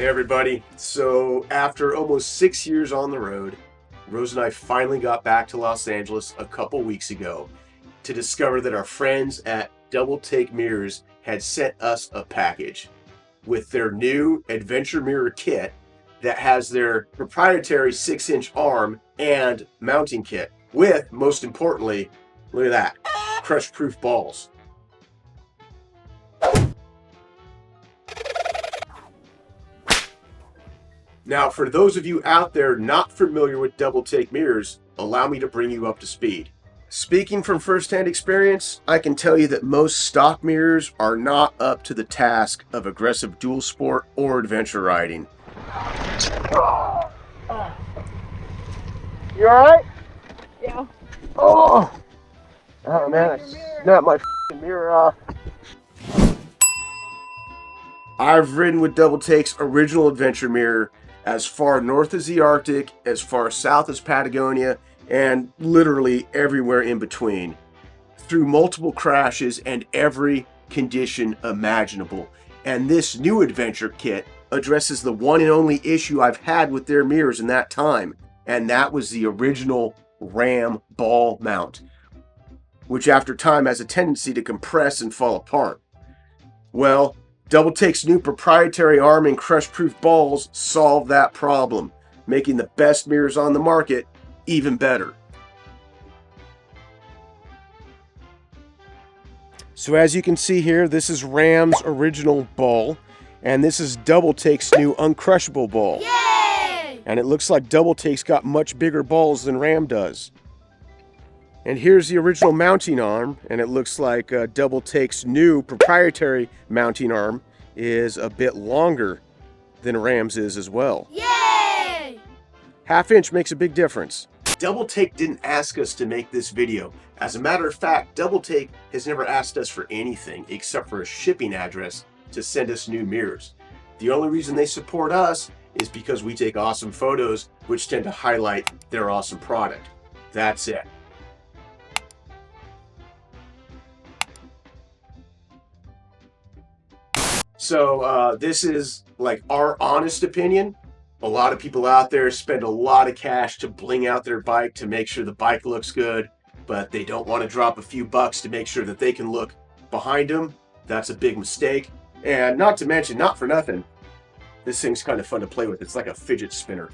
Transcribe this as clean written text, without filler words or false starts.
Hey everybody, so after almost 6 years on the road, Rose and I finally got back to Los Angeles a couple weeks ago to discover that our friends at Doubletake Mirrors had sent us a package with their new adventure mirror kit that has their proprietary 6-inch arm and mounting kit with, most importantly, look at that, crush-proof balls. Now, for those of you out there not familiar with Doubletake mirrors, allow me to bring you up to speed. Speaking from first-hand experience, I can tell you that most stock mirrors are not up to the task of aggressive dual sport or adventure riding. You alright? Yeah. Oh man, I snapped my mirror off. I've ridden with Doubletake's original adventure mirror as far north as the Arctic, as far south as Patagonia, and literally everywhere in between, through multiple crashes and every condition imaginable. And this new adventure kit addresses the one and only issue I've had with their mirrors in that time, and that was the original ram ball mount, which after time has a tendency to compress and fall apart. Well, Doubletake's new proprietary arm and crush-proof balls solve that problem, making the best mirrors on the market even better. So as you can see here, this is Ram's original ball, and this is Doubletake's new uncrushable ball. Yay! And it looks like Doubletake's got much bigger balls than Ram does. And here's the original mounting arm, and it looks like Doubletake's new proprietary mounting arm is a bit longer than Ram's is as well. Yay! Half-inch makes a big difference. Doubletake didn't ask us to make this video. As a matter of fact, Doubletake has never asked us for anything except for a shipping address to send us new mirrors. The only reason they support us is because we take awesome photos which tend to highlight their awesome product. That's it. So this is like our honest opinion. A lot of people out there spend a lot of cash to bling out their bike to make sure the bike looks good, but they don't want to drop a few bucks to make sure that they can look behind them. That's a big mistake. And not to mention, not for nothing, this thing's kind of fun to play with. It's like a fidget spinner.